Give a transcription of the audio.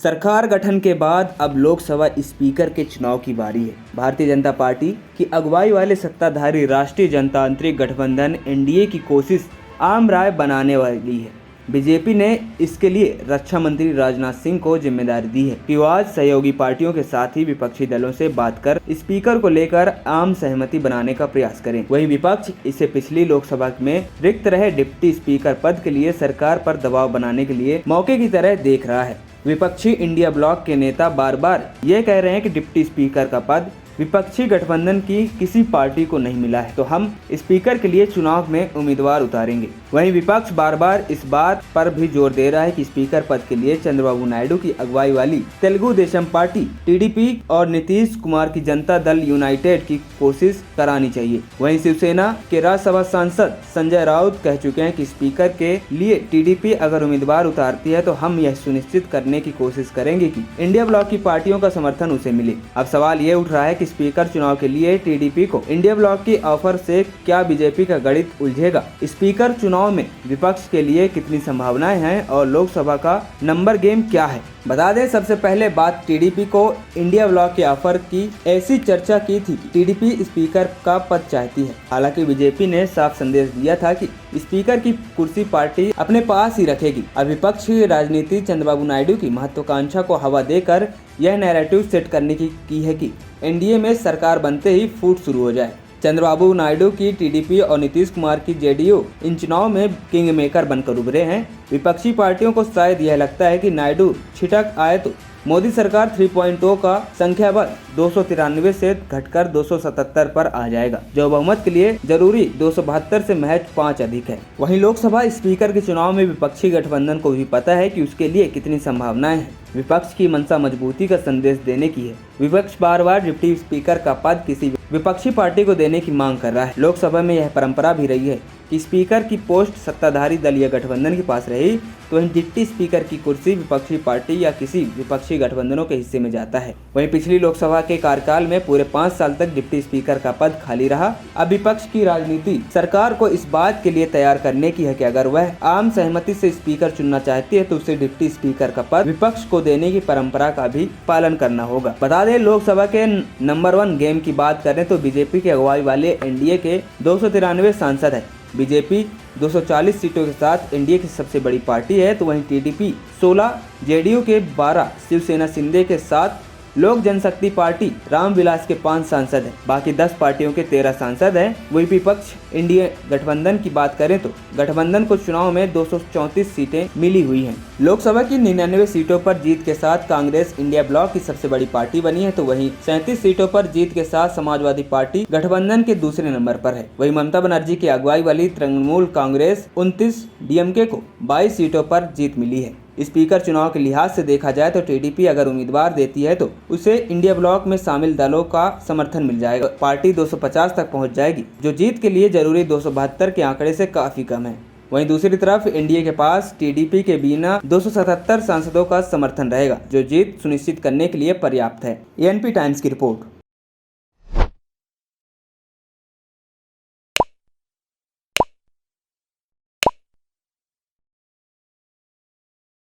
सरकार गठन के बाद अब लोकसभा स्पीकर के चुनाव की बारी है। भारतीय जनता पार्टी की अगुवाई वाले सत्ताधारी राष्ट्रीय जनतांत्रिक गठबंधन एनडीए की कोशिश आम राय बनाने वाली है। बीजेपी ने इसके लिए रक्षा मंत्री राजनाथ सिंह को जिम्मेदारी दी है कि वो आज सहयोगी पार्टियों के साथ ही विपक्षी दलों से बात कर स्पीकर को लेकर आम सहमति बनाने का प्रयास करें। वहीं विपक्ष इसे पिछली लोकसभा में रिक्त रहे डिप्टी स्पीकर पद के लिए सरकार पर दबाव बनाने के लिए मौके की तरह देख रहा है। विपक्षी इंडिया ब्लॉक के नेता बार बार ये कह रहे हैं कि डिप्टी स्पीकर का पद विपक्षी गठबंधन की किसी पार्टी को नहीं मिला है, तो हम स्पीकर के लिए चुनाव में उम्मीदवार उतारेंगे। वहीं विपक्ष बार बार इस बात पर भी जोर दे रहा है कि स्पीकर पद के लिए चंद्रबाबू नायडू की अगुवाई वाली तेलुगु देशम पार्टी टीडीपी और नीतीश कुमार की जनता दल यूनाइटेड की कोशिश करानी चाहिए। वहीं शिवसेना के राज्यसभा सांसद संजय राउत कह चुके हैं कि स्पीकर के लिए टीडीपी अगर उम्मीदवार उतारती है तो हम यह सुनिश्चित करने की कोशिश करेंगे कि इंडिया ब्लॉक की पार्टियों का समर्थन उसे मिले। अब सवाल ये उठ रहा है कि स्पीकर चुनाव के लिए टीडीपी को इंडिया ब्लॉक की ऑफर से क्या बीजेपी का गणित उलझेगा? स्पीकर चुनाव में विपक्ष के लिए कितनी संभावनाएं हैं और लोकसभा का नंबर गेम क्या है? बता दें, सबसे पहले बात टीडीपी को इंडिया ब्लॉक के ऑफर की ऐसी चर्चा की थी कि टीडीपी स्पीकर का पद चाहती है। हालांकि बीजेपी ने साफ संदेश दिया था कि स्पीकर की कुर्सी पार्टी अपने पास ही रखेगी। अब विपक्ष की राजनीति चंद्रबाबू नायडू की महत्वाकांक्षा को हवा देकर यह नैरेटिव सेट करने की है कि एनडीए में सरकार बनते ही फूट शुरू हो जाए। चंद्रबाबू नायडू की टीडीपी और नीतीश कुमार की जेडीयू इन चुनाव में किंग मेकर बनकर उभरे हैं। विपक्षी पार्टियों को शायद यह लगता है कि नायडू छिटक आए तो मोदी सरकार 3.0 का संख्या बल 293 से घटकर 277 पर आ जाएगा, जो बहुमत के लिए जरूरी 272 से महज 5 अधिक है। वहीं लोकसभा स्पीकर के चुनाव में विपक्षी गठबंधन को भी पता है कि उसके लिए कितनी संभावनाएं हैं। विपक्ष की मंशा मजबूती का संदेश देने की है। विपक्ष बार बार डिप्टी स्पीकर का पद किसी विपक्षी पार्टी को देने की मांग कर रहा है। लोकसभा में यह परंपरा भी रही है कि स्पीकर की पोस्ट सत्ताधारी दल या गठबंधन के पास रही तो वहीं डिप्टी स्पीकर की कुर्सी विपक्षी पार्टी या किसी विपक्षी गठबंधनों के हिस्से में जाता है। वहीं पिछली लोकसभा के कार्यकाल में पूरे 5 साल तक डिप्टी स्पीकर का पद खाली रहा। अब विपक्ष की राजनीति सरकार को इस बात के लिए तैयार करने की है कि अगर वह आम सहमति से स्पीकर चुनना चाहती है तो उसे डिप्टी स्पीकर का पद विपक्ष को देने की परंपरा का भी पालन करना होगा। बता दें, लोकसभा के नंबर 1 गेम की बात करें तो बीजेपी की अगुवाई वाले एनडीए के 293 सांसद है। बीजेपी 240 सीटों के साथ एनडीए की सबसे बड़ी पार्टी है, तो वहीं टीडीपी 16, जेडीयू के 12, शिवसेना शिंदे के 7, लोक जनशक्ति पार्टी रामविलास के 5 सांसद हैं। बाकी 10 पार्टियों के 13 सांसद हैं। वही विपक्ष इंडिया गठबंधन की बात करें तो गठबंधन को चुनाव में 234 सीटें मिली हुई हैं। लोकसभा की 99 सीटों पर जीत के साथ कांग्रेस इंडिया ब्लॉक की सबसे बड़ी पार्टी बनी है, तो वहीं 37 सीटों पर जीत के साथ समाजवादी पार्टी गठबंधन के दूसरे नंबर पर है। वहीं ममता बनर्जी की अगुवाई वाली तृणमूल कांग्रेस 29, डीएमके को 22 सीटों पर जीत मिली है। स्पीकर चुनाव के लिहाज से देखा जाए तो टीडीपी अगर उम्मीदवार देती है तो उसे इंडिया ब्लॉक में शामिल दलों का समर्थन मिल जाएगा। पार्टी 250 तक पहुंच जाएगी, जो जीत के लिए जरूरी 272 के आंकड़े से काफी कम है। वहीं दूसरी तरफ एनडीए के पास टीडीपी के बिना 277 सांसदों का समर्थन रहेगा, जो जीत सुनिश्चित करने के लिए पर्याप्त है। एएनपी टाइम्स की रिपोर्ट।